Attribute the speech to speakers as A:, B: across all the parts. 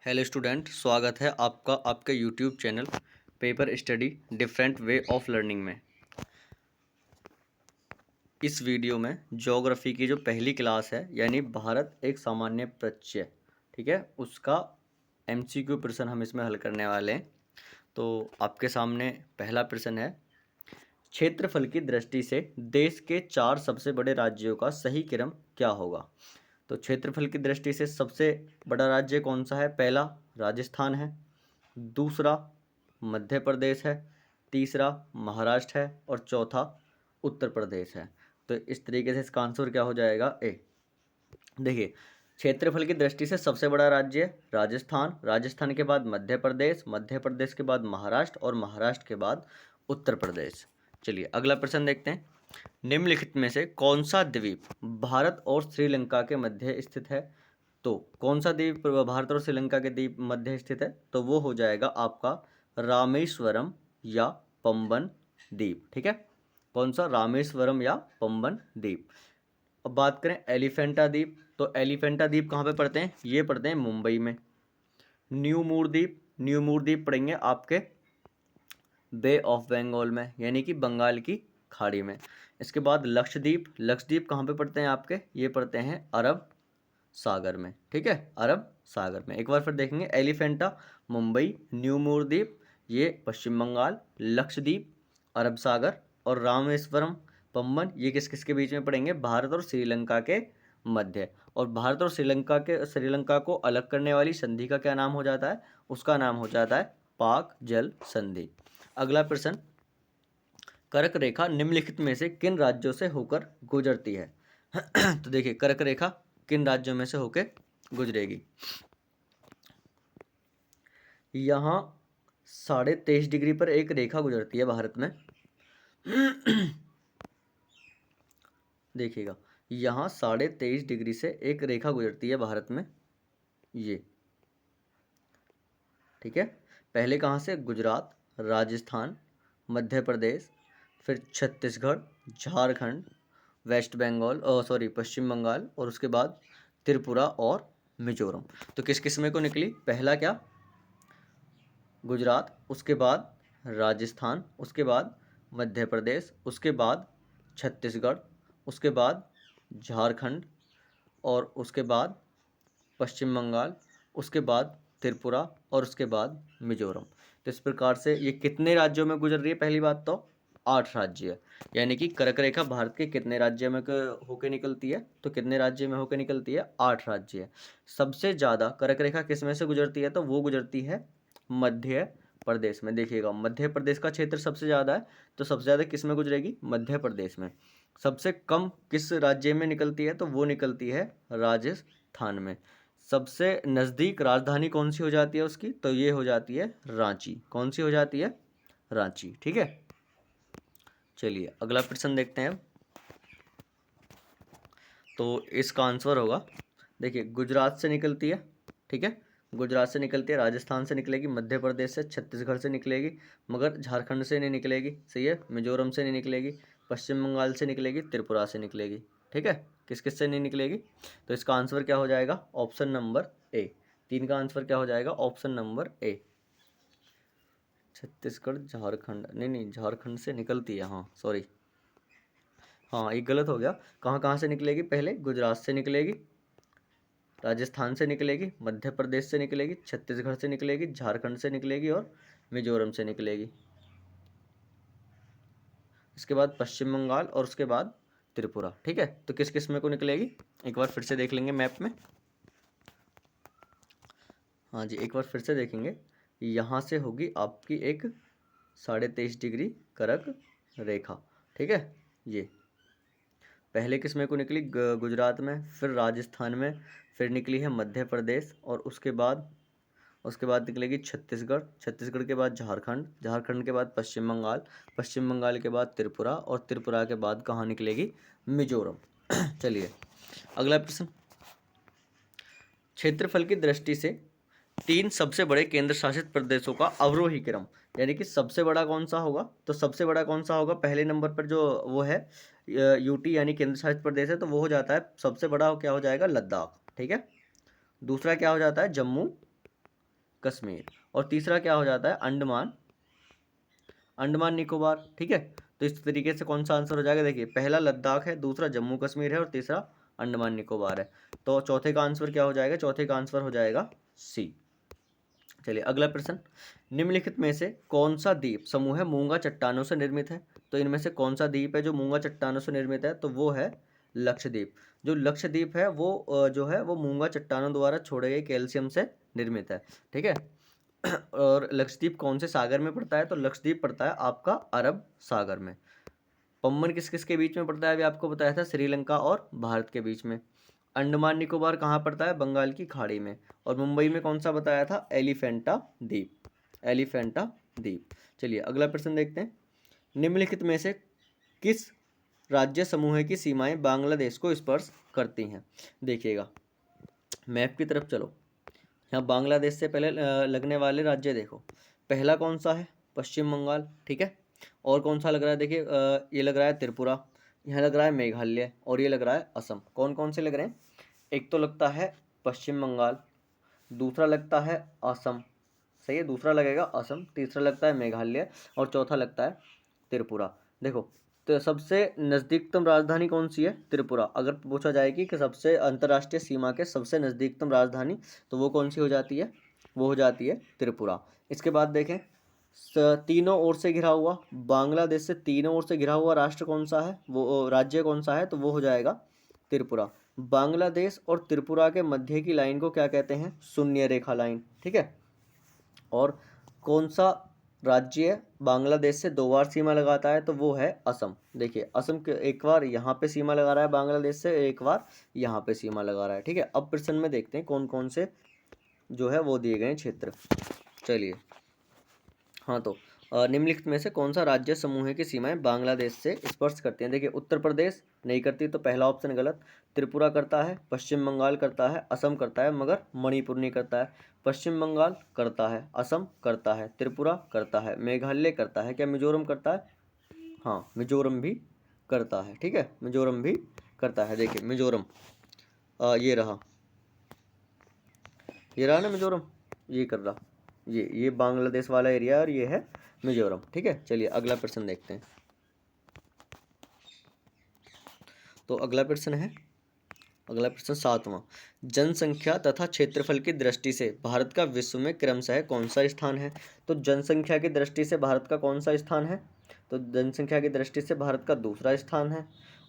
A: Hello student, स्वागत है आपका आपके YouTube channel paper study different way of learning में। इस वीडियो में ज्योग्राफी की जो पहली क्लास है यानी भारत एक सामान्य परिचय, ठीक है, उसका एमसीक्यू प्रश्न हम इसमें हल करने वाले हैं। तो आपके सामने पहला प्रश्न है, क्षेत्रफल की दृष्टि से देश के 4 सबसे बड़े राज्यों का सही क्रम क्या होगा। तो क्षेत्रफल की दृष्टि से सबसे बड़ा राज्य कौन सा है? पहला राजस्थान है, दूसरा मध्य प्रदेश है, तीसरा महाराष्ट्र है और चौथा उत्तर प्रदेश है। तो इस तरीके से इसका आंसर क्या हो जाएगा? ए। देखिए, क्षेत्रफल की दृष्टि से सबसे बड़ा राज्य राजस्थान, राजस्थान के बाद मध्य प्रदेश, मध्य प्रदेश के बाद महाराष्ट्र और महाराष्ट्र के बाद उत्तर प्रदेश। चलिए अगला प्रश्न देखते हैं। निम्नलिखित में से कौन सा द्वीप भारत और श्रीलंका के मध्य स्थित है? तो कौन सा द्वीप भारत और श्रीलंका के द्वीप मध्य स्थित है? तो वो हो जाएगा आपका रामेश्वरम या पंबन द्वीप। ठीक है, कौन सा? रामेश्वरम या पंबन द्वीप। अब बात करें एलिफेंटा द्वीप, तो एलिफेंटा द्वीप कहाँ पे पड़ते हैं? ये पड़ते हैं मुंबई में। न्यू मूर द्वीप, न्यू मूर द्वीप पड़ेंगे आपके बे ऑफ बंगाल में, यानी कि बंगाल की खाड़ी में। इसके बाद लक्षद्वीप, लक्षद्वीप कहाँ पे पड़ते हैं आपके? ये पड़ते हैं अरब सागर में। ठीक है, अरब सागर में। एक बार फिर देखेंगे, एलिफेंटा मुंबई, न्यू मूर द्वीप ये पश्चिम बंगाल, लक्षद्वीप अरब सागर और रामेश्वरम पंबन ये किस किस के बीच में पड़ेंगे? भारत और श्रीलंका के मध्य। और भारत और श्रीलंका को अलग करने वाली संधि का क्या नाम हो जाता है? उसका नाम हो जाता है पाक जल संधि। अगला प्रश्न, कर्क रेखा निम्नलिखित में से किन राज्यों से होकर गुजरती है? तो देखिए, कर्क रेखा किन राज्यों में से होकर गुजरेगी? यहाँ 23.5 डिग्री पर एक रेखा गुजरती है भारत में। देखिएगा, यहाँ 23.5 डिग्री से एक रेखा गुजरती है भारत में, ये। ठीक है, पहले कहाँ से? गुजरात, राजस्थान, मध्य प्रदेश, फिर छत्तीसगढ़, झारखंड, वेस्ट बंगाल पश्चिम बंगाल और उसके बाद त्रिपुरा और मिजोरम। तो किस किस में को निकली? पहला क्या? गुजरात, उसके बाद राजस्थान, उसके बाद मध्य प्रदेश, उसके बाद छत्तीसगढ़, उसके बाद झारखंड और उसके बाद पश्चिम बंगाल, उसके बाद त्रिपुरा और उसके बाद मिजोरम। तो इस प्रकार से ये कितने राज्यों में गुजर रही है? पहली बात तो 8 राज्य है, यानी कि कर्क रेखा भारत के कितने राज्य में होकर निकलती है? तो कितने राज्य में होकर निकलती है? 8 राज्य है। सबसे ज़्यादा कर्क रेखा किस में से गुजरती है? तो वो गुजरती है मध्य प्रदेश में। देखिएगा, मध्य प्रदेश का क्षेत्र सबसे ज़्यादा है, तो सबसे ज़्यादा किस में गुजरेगी? मध्य प्रदेश में। सबसे कम किस राज्य में निकलती है? तो वो निकलती है राजस्थान में। सबसे नज़दीक राजधानी कौन सी हो जाती है उसकी? तो ये हो जाती है रांची। कौन सी हो जाती है? रांची। ठीक है, चलिए अगला प्रश्न देखते हैं। तो इसका आंसर होगा, देखिए, गुजरात से निकलती है। ठीक है, गुजरात से निकलती है, राजस्थान से निकलेगी, मध्य प्रदेश से, छत्तीसगढ़ से निकलेगी, मगर झारखंड से नहीं निकलेगी। सही है, मिजोरम से नहीं निकलेगी, पश्चिम बंगाल से निकलेगी, त्रिपुरा से निकलेगी। ठीक है, किस किस से नहीं निकलेगी? तो इसका आंसर क्या हो जाएगा? Option number A. 3 का आंसर क्या हो जाएगा? Option number A. Chhattisgarh, Jharkhand, नहीं, झारखंड से निकलती है, हाँ सॉरी, हाँ ये गलत हो गया। कहाँ कहाँ से निकलेगी? पहले गुजरात से निकलेगी, राजस्थान से निकलेगी, मध्य प्रदेश से निकलेगी, छत्तीसगढ़ से निकलेगी, झारखंड से निकलेगी और मिजोरम से निकलेगी। इसके बाद पश्चिम बंगाल और उसके बाद त्रिपुरा। ठीक है, तो किस किस में को निकलेगी? एक बार फिर से देख लेंगे मैप में। हाँ जी, एक बार फिर से देखेंगे। यहाँ से होगी आपकी एक 23.5 डिग्री कर्क रेखा। ठीक है, ये पहले किस में को निकली? गुजरात में, फिर राजस्थान में, फिर निकली है मध्य प्रदेश और उसके बाद निकलेगी छत्तीसगढ़, छत्तीसगढ़ के बाद झारखंड, झारखंड के बाद पश्चिम बंगाल, पश्चिम बंगाल के बाद त्रिपुरा और त्रिपुरा के बाद कहाँ निकलेगी? मिजोरम। चलिए अगला प्रश्न, क्षेत्रफल की दृष्टि से 3 सबसे बड़े केंद्र शासित प्रदेशों का अवरोही क्रम, यानी कि सबसे बड़ा कौन सा होगा? तो सबसे बड़ा कौन सा होगा? पहले नंबर पर जो वो है यूटी यानी केंद्र शासित प्रदेश है, तो वो हो जाता है सबसे बड़ा क्या हो जाएगा? लद्दाख। ठीक है, दूसरा क्या हो जाता है? जम्मू कश्मीर। और तीसरा क्या हो जाता है, अंडमान निकोबार। ठीक है, तो इस तरीके से कौन सा आंसर हो जाएगा, देखिए पहला लद्दाख है, दूसरा जम्मू कश्मीर है और तीसरा अंडमान निकोबार है। तो चौथे का आंसर क्या हो जाएगा, चौथे का आंसर हो जाएगा सी। चलिए अगला प्रश्न, निम्नलिखित में से कौन सा द्वीप समूह है मूंगा चट्टानों से निर्मित है। तो इनमें से कौन सा द्वीप है जो मूंगा चट्टानों से निर्मित है, तो वो है लक्षद्वीप। जो लक्षद्वीप है वो जो है वो मूंगा चट्टानों द्वारा छोड़े गए कैल्शियम से निर्मित है। ठीक है, और लक्षद्वीप कौन से सागर में पड़ता है, तो लक्षद्वीप पड़ता है आपका अरब सागर में। पम्बन किस किस के बीच में पड़ता है, अभी आपको बताया था, श्रीलंका और भारत के बीच में। अंडमान निकोबार कहाँ पड़ता है, बंगाल की खाड़ी में। और मुंबई में कौन सा बताया था, एलिफेंटा द्वीप, एलिफेंटा द्वीप। चलिए अगला प्रश्न देखते हैं, निम्नलिखित में से किस राज्य समूह की सीमाएं बांग्लादेश को स्पर्श करती हैं। देखिएगा मैप की तरफ चलो, यहाँ बांग्लादेश से पहले लगने वाले राज्य देखो, पहला कौन सा है, पश्चिम बंगाल। ठीक है, और कौन सा लग रहा है, देखिए ये लग रहा है त्रिपुरा, यहाँ लग रहा है मेघालय और ये लग रहा है असम। कौन कौन से लग रहे हैं, एक तो लगता है पश्चिम बंगाल, दूसरा लगता है असम, सही है, दूसरा लगेगा असम, तीसरा लगता है मेघालय और चौथा लगता है त्रिपुरा। देखो तो सबसे नज़दीकतम राजधानी कौन सी है, त्रिपुरा। अगर पूछा जाएगी कि सबसे अंतर्राष्ट्रीय सीमा के सबसे नज़दीकतम राजधानी, तो वो कौन सी हो जाती है, वो हो जाती है त्रिपुरा। इसके बाद देखें, तीनों ओर से घिरा हुआ, बांग्लादेश से तीनों ओर से घिरा हुआ राष्ट्र कौन सा है, वो राज्य कौन सा है, तो वो हो जाएगा त्रिपुरा। बांग्लादेश और त्रिपुरा के मध्य की लाइन को क्या कहते हैं, शून्य रेखा लाइन। ठीक है, और कौन सा राज्य बांग्लादेश से 2 बार सीमा लगाता है, तो वो है असम। देखिए असम एक बार यहाँ पे सीमा लगा रहा है बांग्लादेश से, एक बार यहाँ पे सीमा लगा रहा है। ठीक है, अब प्रश्न में देखते हैं कौन कौन से जो है वो दिए गए क्षेत्र। चलिए हाँ, तो निम्नलिखित में से कौन सा राज्य समूह की सीमाएं बांग्लादेश से स्पर्श करती हैं। देखिए उत्तर प्रदेश नहीं करती, तो पहला ऑप्शन गलत। त्रिपुरा करता है, पश्चिम बंगाल करता है, असम करता है, मगर मणिपुर नहीं करता है। पश्चिम बंगाल करता है, असम करता है, त्रिपुरा करता है, मेघालय करता है, क्या मिजोरम करता है, हाँ मिजोरम भी करता है। ठीक है, मिजोरम भी करता है। देखिए मिजोरम ये रहा, ये रहा ना मिजोरम, ये कर रहा, ये बांग्लादेश वाला एरिया और ये है मिजोरम। ठीक है, चलिए अगला प्रश्न देखते हैं। तो अगला प्रश्न है, अगला प्रश्न 7वां, जनसंख्या तथा क्षेत्रफल की दृष्टि से भारत का विश्व में क्रमशः कौन सा स्थान है। तो जनसंख्या की दृष्टि से भारत का कौन सा स्थान है, तो जनसंख्या की दृष्टि से भारत का दूसरा स्थान है,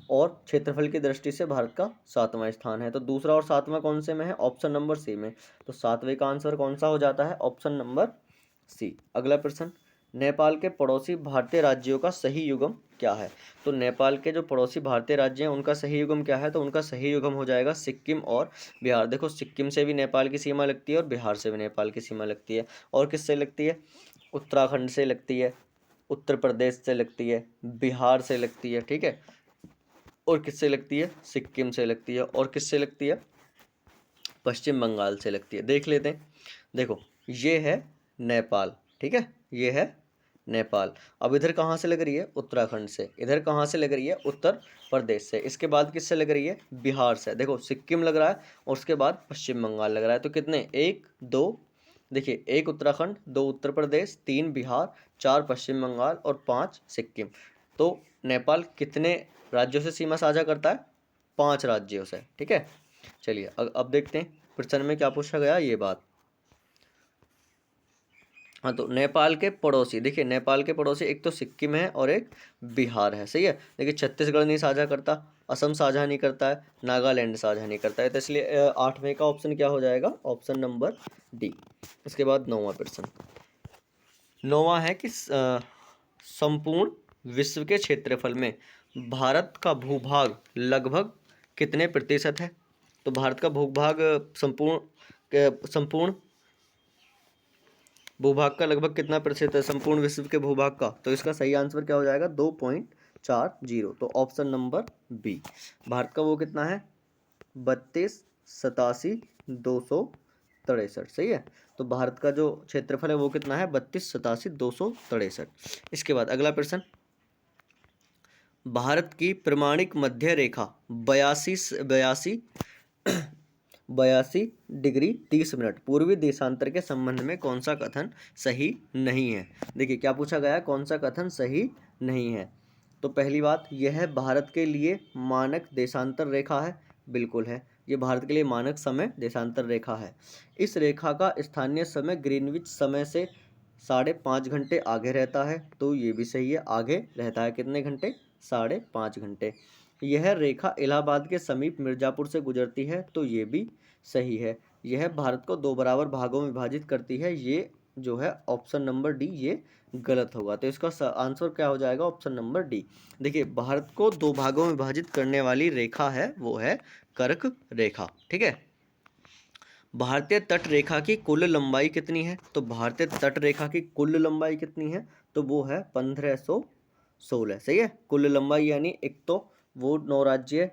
A: और क्षेत्रफल की दृष्टि से भारत का 7वां स्थान है। तो दूसरा और 7वां कौन से में है, ऑप्शन नंबर सी में। तो 7वें का आंसर कौन सा हो जाता है, ऑप्शन नंबर सी। अगला प्रश्न, नेपाल के पड़ोसी भारतीय राज्यों का सही युग्म क्या है। तो नेपाल के जो पड़ोसी भारतीय राज्य हैं उनका सही युग्म क्या है, तो उनका सही युग्म हो जाएगा सिक्किम और बिहार। देखो सिक्किम से भी नेपाल की सीमा लगती है और बिहार से भी नेपाल की सीमा लगती है। और किससे लगती है, उत्तराखंड से लगती है, उत्तर प्रदेश से लगती है, बिहार से लगती है। ठीक है, और किससे लगती है, सिक्किम से लगती है, और किससे लगती है, पश्चिम बंगाल से लगती है। देख लेते हैं, देखो ये है नेपाल। ठीक है, ये है नेपाल। अब इधर कहाँ से लग रही है, उत्तराखंड से। इधर कहाँ से लग रही है, उत्तर प्रदेश से। इसके बाद किससे लग रही है, बिहार से। देखो सिक्किम लग रहा है और उसके बाद पश्चिम बंगाल लग रहा है। तो कितने, 1 2, देखिए 1 उत्तराखंड, 2 उत्तर प्रदेश, 3 बिहार, 4 पश्चिम बंगाल और 5 सिक्किम। तो नेपाल कितने राज्यों से सीमा साझा करता है, 5 राज्यों से। ठीक है, चलिए अब देखते हैं प्रश्न में क्या पूछा गया ये बात। हाँ, तो नेपाल के पड़ोसी, देखिए नेपाल के पड़ोसी एक तो सिक्किम है और एक बिहार है, सही है। देखिए छत्तीसगढ़ नहीं साझा करता, असम साझा नहीं करता है, नागालैंड साझा नहीं करता है। तो इसलिए 8वें का ऑप्शन क्या हो जाएगा, ऑप्शन नंबर डी। इसके बाद 9वां प्रश्न, 9वां है कि संपूर्ण विश्व के क्षेत्रफल में भारत का भूभाग लगभग कितने प्रतिशत है। तो भारत का भूभाग संपूर्ण भूभाग का लगभग कितना प्रतिशत है, संपूर्ण विश्व के भूभाग का। तो इसका सही आंसर क्या हो जाएगा, 2.40। तो ऑप्शन नंबर बी, भारत का वो कितना है, 3287,263, सही है। तो भारत का जो क्षेत्रफल है वो कितना है, 3287,263। इसके बाद अगला प्रश्न, भारत की प्रमाणिक मध्य रेखा 82 82°30'। पूर्वी देशांतर के संबंध में कौन सा कथन सही नहीं है? देखिए क्या पूछा गया है, कौन सा कथन सही नहीं है। तो पहली बात, यह भारत के लिए मानक देशांतर रेखा है, बिल्कुल है, ये भारत के लिए मानक समय देशांतर रेखा है। इस रेखा का स्थानीय समय ग्रीनविच समय से 5.5 घंटे आगे रहता है, तो ये भी सही है, आगे रहता है कितने घंटे? 5.5 घंटे। यह रेखा इलाहाबाद के समीप मिर्जापुर से गुजरती है, तो ये भी सही है। यह भारत को 2 बराबर भागों में विभाजित करती है, ये जो है ऑप्शन नंबर डी ये गलत होगा। तो इसका आंसर क्या हो जाएगा? Option number D. देखिए भारत को 2 भागों में विभाजित करने वाली रेखा है वो है कर्क रेखा, ठीक है। भारतीय तट रेखा की कुल लंबाई कितनी है? तो भारतीय तट रेखा की कुल लंबाई कितनी है? तो वो है 1516, सही है। कुल लंबाई यानी एक तो वो 9 राज्य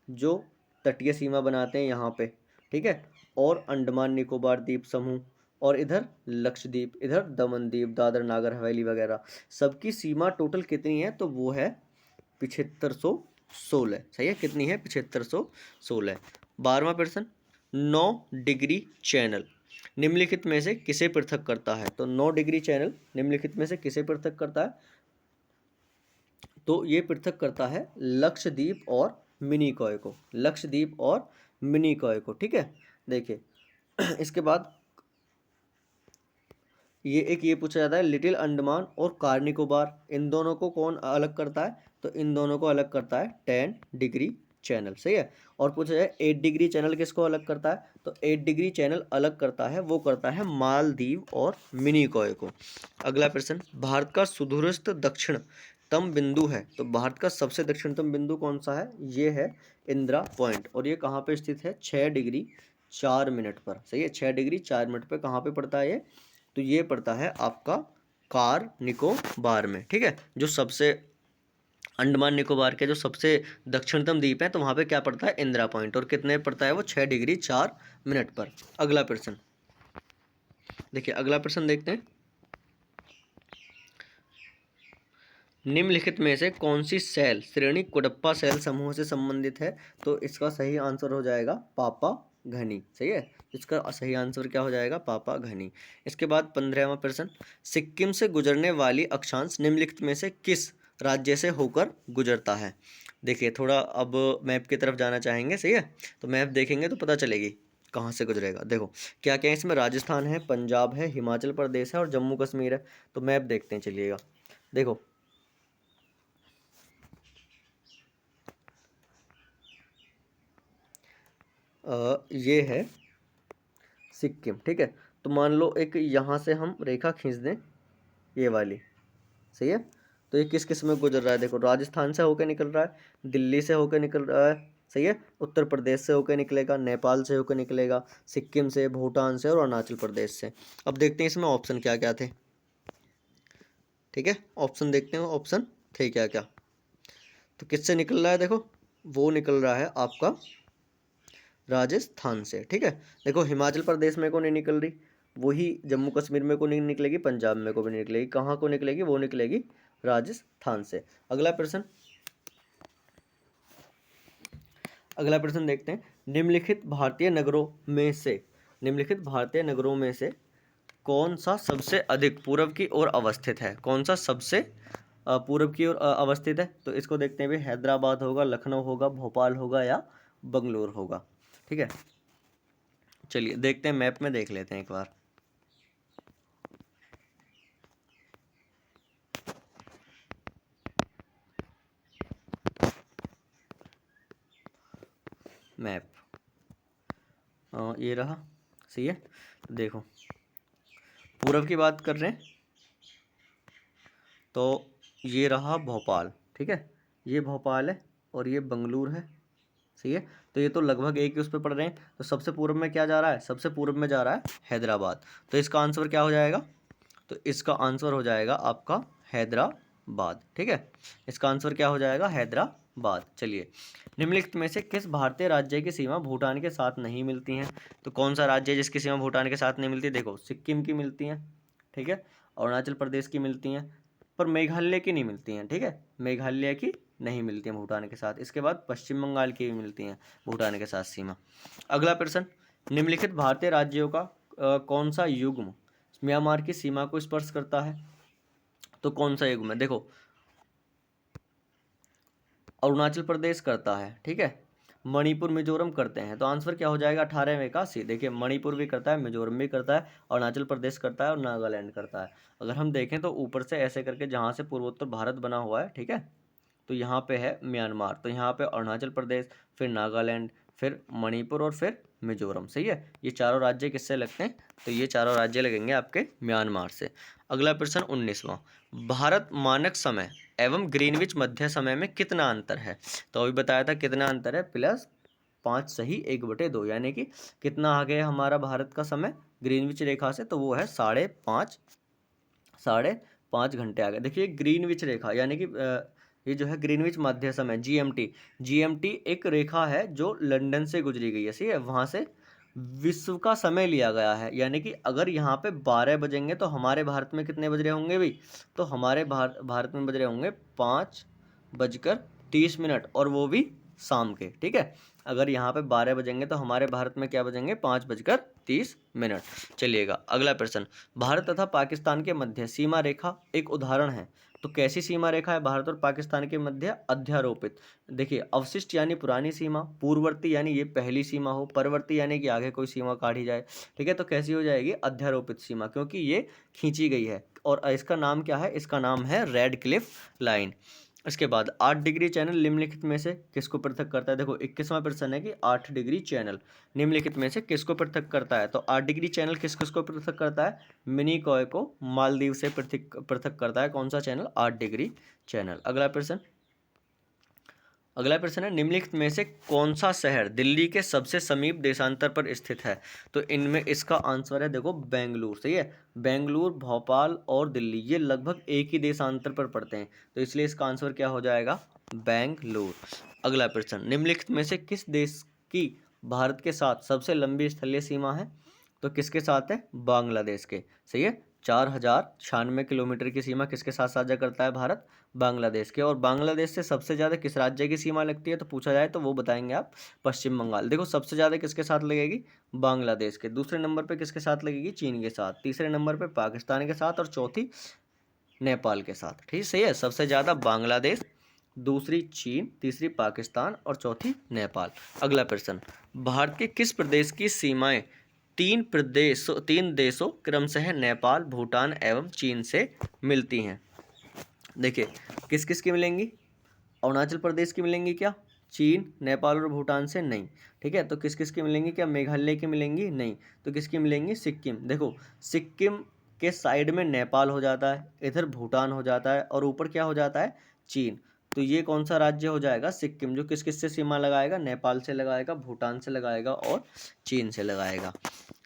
A: जो तटीय सीमा बनाते हैं यहाँ पे, ठीक है, और अंडमान निकोबार द्वीप समूह, और इधर लक्षद्वीप, इधर दमन द्वीप, दादर नागर हवेली वगैरह, सबकी सीमा टोटल कितनी है? तो वो है 7516, सही है। कितनी है? 7516। 12वां प्रश्न, 9 डिग्री चैनल निम्नलिखित में से किसे पृथक करता है? तो 9 डिग्री चैनल निम्नलिखित में से किसे पृथक करता है? तो ये पृथक करता है लक्षद्वीप और मिनिकॉय को, लक्षद्वीप और मिनिकॉय को, ठीक है। देखिए इसके बाद ये पूछा जाता है लिटिल अंडमान और कार निकोबार, इन दोनों को कौन अलग करता है? तो इन दोनों को अलग करता है 10 डिग्री चैनल, सही है। और पूछा जाए 8 डिग्री चैनल किसको अलग करता है? तो 8 डिग्री चैनल अलग करता है, वो करता है मालदीव और मिनिकॉय को। अगला प्रश्न, भारत का सुदूरस्थ दक्षिणतम बिंदु है, तो भारत का सबसे दक्षिणतम बिंदु कौन सा है? ये है इंदिरा पॉइंट, और ये कहाँ पे स्थित है? 6 डिग्री 4 मिनट पर, सही है। 6 डिग्री 4 मिनट पर कहाँ पे पड़ता है ये? तो ये पड़ता है आपका कार निकोबार में, ठीक है, जो सबसे अंडमान निकोबार के जो सबसे दक्षिणतम द्वीप है, तो वहाँ पे क्या पड़ता है? इंदिरा पॉइंट, और कितने पड़ता है वो? 6 डिग्री 4 मिनट पर। अगला प्रश्न देखिए, अगला प्रश्न देखते हैं, निम्नलिखित में से कौन सी सेल श्रेणी कुडप्पा सेल समूह से संबंधित है? तो इसका सही आंसर हो जाएगा पापा घनी, सही है। इसका सही आंसर क्या हो जाएगा? पापा घनी। इसके बाद 15वां प्रश्न, सिक्किम से गुजरने वाली अक्षांश निम्नलिखित में से किस राज्य से होकर गुजरता है? देखिए थोड़ा अब मैप की तरफ जाना चाहेंगे, सही है, तो मैप देखेंगे तो पता चलेगी कहाँ से गुजरेगा। देखो क्या क्या है इसमें, राजस्थान है, पंजाब है, हिमाचल प्रदेश है और जम्मू कश्मीर है। तो मैप देखते हैं, चलिएगा। देखो ये है सिक्किम, ठीक है। तो मान लो एक यहाँ से हम रेखा खींच दें, ये वाली, सही है। तो ये किस किस में गुजर रहा है? देखो राजस्थान से होकर निकल रहा है, दिल्ली से होकर निकल रहा है, सही है, उत्तर प्रदेश से होकर निकलेगा, नेपाल से होकर निकलेगा, सिक्किम से, भूटान से और अरुणाचल प्रदेश से। अब देखते हैं इसमें ऑप्शन क्या क्या थे, ठीक है। ऑप्शन देखते हैं ऑप्शन थे क्या क्या। तो किससे निकल रहा है? देखो वो निकल रहा है आपका राजस्थान से, ठीक है। देखो हिमाचल प्रदेश में को नहीं निकल रही, वही जम्मू कश्मीर में को नहीं निकलेगी, पंजाब में को भी नहीं निकलेगी, कहाँ को निकलेगी? वो निकलेगी राजस्थान से। अगला प्रश्न देखते हैं, निम्नलिखित भारतीय नगरों में से कौन सा सबसे अधिक पूर्व की ओर अवस्थित है? कौन सा सबसे पूर्व की ओर अवस्थित है? तो इसको देखते हैं, हैदराबाद होगा, लखनऊ होगा, भोपाल होगा या बंगलोर होगा, ठीक है। चलिए देखते हैं, मैप में देख लेते हैं एक बार। मैप ये रहा, सही है। तो देखो पूर्व की बात कर रहे हैं तो ये रहा भोपाल, ठीक है, ये भोपाल है और ये बंगलुरु है, सही है। तो ये तो लगभग एक ही उस पर पड़ रहे हैं। तो सबसे पूर्व में क्या जा रहा है? सबसे पूर्व में जा रहा है हैदराबाद। तो इसका आंसर क्या हो जाएगा? तो इसका आंसर हो जाएगा आपका हैदराबाद, ठीक है। इसका आंसर क्या हो जाएगा? हैदराबाद। चलिए, निम्नलिखित में से किस भारतीय राज्य की सीमा भूटान के साथ नहीं मिलती हैं? तो कौन सा राज्य है जिसकी सीमा भूटान के साथ नहीं मिलती? देखो सिक्किम की मिलती हैं, ठीक है, अरुणाचल प्रदेश की मिलती हैं, पर मेघालय की नहीं मिलती हैं, ठीक है, मेघालय की नहीं मिलती हैं भूटान के साथ। इसके बाद पश्चिम बंगाल की भी मिलती हैं भूटान के साथ सीमा। अगला प्रश्न, निम्नलिखित भारतीय राज्यों का कौन सा युग्म म्यांमार की सीमा को स्पर्श करता है? तो कौन सा युग्म है? देखो, अरुणाचल प्रदेश करता है, ठीक है, मणिपुर मिजोरम करते हैं। तो आंसर क्या हो जाएगा 18 में का सी। देखिए, मणिपुर भी करता है, मिजोरम भी करता है, अरुणाचल प्रदेश करता है और नागालैंड करता है। अगर हम देखें तो ऊपर से ऐसे करके जहाँ से पूर्वोत्तर भारत बना हुआ है, ठीक है, तो यहाँ पे है म्यांमार, तो यहाँ पे अरुणाचल प्रदेश, फिर नागालैंड, फिर मणिपुर और फिर मिजोरम। सही है, ये चारों राज्य किससे लगते हैं? तो ये चारों राज्य लगेंगे आपके म्यांमार से। अगला प्रश्न 19वां, भारत मानक समय एवं ग्रीनविच मध्य समय में कितना अंतर है? तो अभी बताया था कितना अंतर है, +5 सही 1/2, यानी कि कितना आगे है हमारा भारत का समय ग्रीनविच रेखा से? तो वो है 5.5 घंटे आगे। देखिए, ग्रीनविच रेखा यानी कि ये जो है ग्रीनविच मध्य समय जीएमटी एक रेखा है जो लंदन से गुजरी गई है। सही है, वहाँ से विश्व का समय लिया गया है, यानी कि अगर यहाँ पे 12 बजेंगे तो हमारे भारत में कितने बज रहे होंगे भी? तो हमारे भारत में बज रहे होंगे 5:30 और वो भी शाम के, ठीक है। अगर यहाँ पे 12 बजेंगे तो हमारे भारत में क्या बजेंगे? 5:30। चलिएगा, अगला प्रश्न, भारत तथा पाकिस्तान के मध्य सीमा रेखा एक उदाहरण है। तो कैसी सीमा रेखा है भारत और पाकिस्तान के मध्य? अध्यारोपित। देखिए, अवशिष्ट यानी पुरानी सीमा, पूर्ववर्ती यानी ये पहली सीमा हो, परवर्ती यानी कि आगे कोई सीमा काटी जाए, ठीक है। तो कैसी हो जाएगी? अध्यारोपित सीमा, क्योंकि ये खींची गई है। और इसका नाम क्या है? इसका नाम है रेड क्लिफ लाइन। इसके बाद 8 डिग्री चैनल निम्नलिखित में से किसको पृथक करता है? देखो, 21वां प्रश्न है कि 8 डिग्री चैनल निम्नलिखित में से किसको पृथक करता है? तो 8 डिग्री चैनल किस किसको पृथक करता है? मिनिकॉय को मालदीव से पृथक करता है। कौन सा चैनल? 8 degree channel. अगला प्रश्न है, निम्नलिखित में से कौन सा शहर दिल्ली के सबसे समीप देशांतर पर स्थित है? तो इनमें इसका आंसर है, देखो, बेंगलुरु। सही है, बेंगलुरु, भोपाल और दिल्ली ये लगभग एक ही देशांतर पर पड़ते हैं, तो इसलिए इसका आंसर क्या हो जाएगा? बेंगलुरु। अगला प्रश्न, निम्नलिखित में से किस देश की भारत के साथ सबसे लंबी स्थलीय सीमा है? तो किसके साथ है? बांग्लादेश के। सही है, 4096 किलोमीटर की सीमा किसके साथ साझा करता है भारत? बांग्लादेश के। और बांग्लादेश से सबसे ज़्यादा किस राज्य की सीमा लगती है? तो पूछा जाए तो वो बताएंगे आप, पश्चिम बंगाल। देखो, सबसे ज़्यादा किसके साथ लगेगी? बांग्लादेश के। दूसरे नंबर पे किसके साथ लगेगी? चीन के साथ। तीसरे नंबर पे पाकिस्तान के साथ और चौथी नेपाल के साथ। ठीक, सही है, सबसे ज़्यादा बांग्लादेश, दूसरी चीन, तीसरी पाकिस्तान और चौथी नेपाल। अगला प्रश्न, भारत के किस प्रदेश की सीमाएं तीन देशों क्रमशः नेपाल, भूटान एवं चीन से मिलती हैं? देखिए, किस किस की मिलेंगी? अरुणाचल प्रदेश की मिलेंगी क्या? चीन, नेपाल और भूटान से नहीं, ठीक है। तो किस किस की मिलेंगी? क्या मेघालय की मिलेंगी? नहीं। तो किसकी मिलेंगी? सिक्किम। देखो, सिक्किम के साइड में नेपाल हो जाता है, इधर भूटान हो जाता है और ऊपर क्या हो जाता है? चीन। तो ये कौन सा राज्य हो जाएगा? सिक्किम, जो किस किस से सीमा लगाएगा? नेपाल से लगाएगा, भूटान से लगाएगा और चीन से लगाएगा।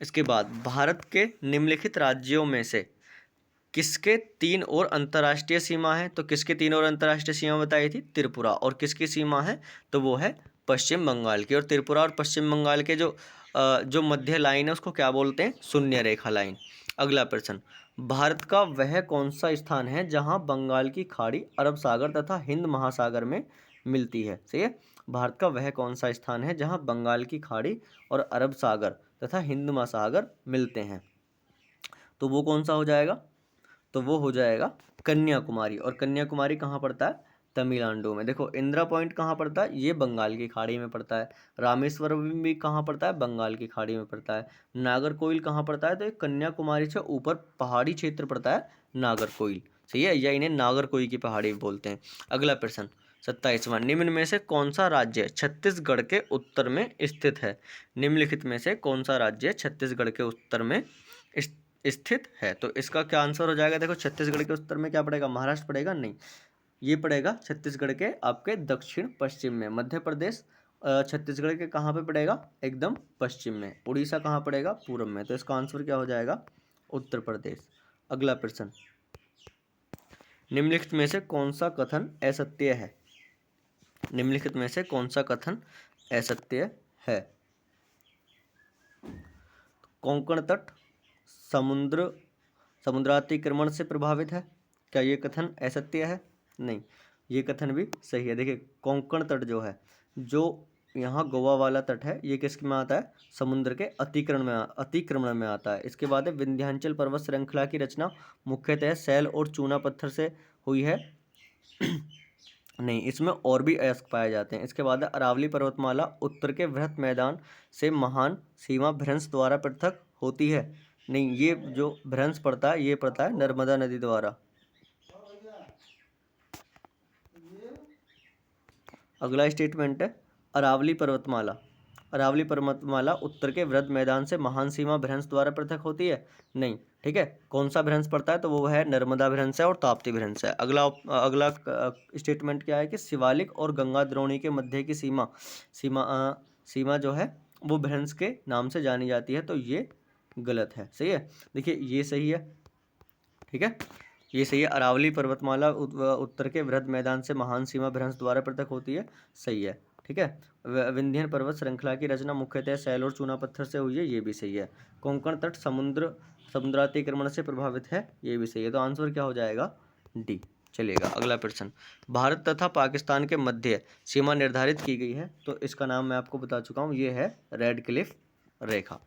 A: इसके बाद, भारत के निम्नलिखित राज्यों में से किसके 3 और अंतर्राष्ट्रीय सीमा है? तो किसके 3 और अंतर्राष्ट्रीय सीमा बताई थी? त्रिपुरा। और किसकी सीमा है? तो वो है पश्चिम बंगाल की। और त्रिपुरा और पश्चिम बंगाल के जो मध्य लाइन है उसको क्या बोलते हैं? शून्य रेखा लाइन। अगला प्रश्न, भारत का वह कौन सा स्थान है जहां बंगाल की खाड़ी अरब सागर तथा हिंद महासागर में मिलती है? सही है, भारत का वह कौन सा स्थान है जहां बंगाल की खाड़ी और अरब सागर तथा हिंद महासागर मिलते हैं? तो वो कौन सा हो जाएगा? तो वो हो जाएगा कन्याकुमारी। और कन्याकुमारी कहाँ पड़ता है? तमिलनाडु में। देखो, इंदिरा पॉइंट कहाँ पड़ता है? ये बंगाल की खाड़ी में पड़ता है। रामेश्वरम भी कहाँ पड़ता है? बंगाल की खाड़ी में पड़ता है। नागरकोइल कहाँ पड़ता है? तो ये कन्याकुमारी से ऊपर पहाड़ी क्षेत्र पड़ता है नागरकोइल। सही है, या इन्हें नागरकोइल की पहाड़ी बोलते हैं। अगला प्रश्न 27वां, निम्न में से कौन सा राज्य छत्तीसगढ़ के उत्तर में स्थित है? निम्नलिखित में से कौन सा राज्य छत्तीसगढ़ के उत्तर में स्थित है? तो इसका क्या आंसर हो जाएगा? देखो, छत्तीसगढ़ के उत्तर में क्या पड़ेगा? महाराष्ट्र पड़ेगा? नहीं, ये पड़ेगा छत्तीसगढ़ के आपके दक्षिण पश्चिम में। मध्य प्रदेश छत्तीसगढ़ के कहाँ पे पड़ेगा? एकदम पश्चिम में। उड़ीसा कहाँ पड़ेगा? पूर्व में। तो इसका आंसर क्या हो जाएगा? उत्तर प्रदेश। अगला प्रश्न, निम्नलिखित में से कौन सा कथन असत्य है? निम्नलिखित में से कौन सा कथन असत्य है? कोंकण तट समुद्रातिक्रमण से प्रभावित है। क्या ये कथन असत्य है? नहीं। ये कथन भी सही है। देखिए कोंकण तट जो है, जो यहाँ गोवा वाला तट है, ये किसके में आता है? समुद्र के अतिक्रमण में आता है। इसके बाद है विंध्याचल पर्वत श्रृंखला की रचना मुख्यतः सैल और चूना पत्थर से हुई है। नहीं, इसमें और भी अयस्क पाए जाते हैं। इसके बाद है अरावली पर्वतमाला उत्तर के वृहत मैदान से महान सीमा भ्रंश द्वारा पृथक होती है। नहीं, ये जो भ्रंश पड़ता है ये पड़ता है नर्मदा नदी द्वारा। अगला स्टेटमेंट है अरावली पर्वतमाला। अरावली पर्वतमाला उत्तर के वृहद मैदान से महान सीमा भ्रंश द्वारा पृथक होती है। नहीं, ठीक है। कौन सा भ्रंश पड़ता है? तो वो है नर्मदा भ्रंश है और ताप्ती भ्रंश है। अगला स्टेटमेंट क्या है कि शिवालिक और गंगा द्रोणी के मध्य की सीमा जो है वो भ्रंश के नाम से जानी जाती है। तो ये गलत है। सही है। देखिए ये सही है, ठीक है, ये सही है। अरावली पर्वतमाला उत्तर के वृहद मैदान से महान सीमा भ्रंश द्वारा पृथक होती है, सही है, ठीक है। विंध्यन पर्वत श्रृंखला की रचना मुख्यतः सैल और चूना पत्थर से हुई है, ये भी सही है। कोंकण तट समुद्रातिक्रमण से प्रभावित है, ये भी सही है। तो आंसर क्या हो जाएगा? डी। चलिएगा अगला प्रश्न। भारत तथा पाकिस्तान के मध्य सीमा निर्धारित की गई है, तो इसका नाम मैं आपको बता चुका हूँ, ये है रेड क्लिफ रेखा।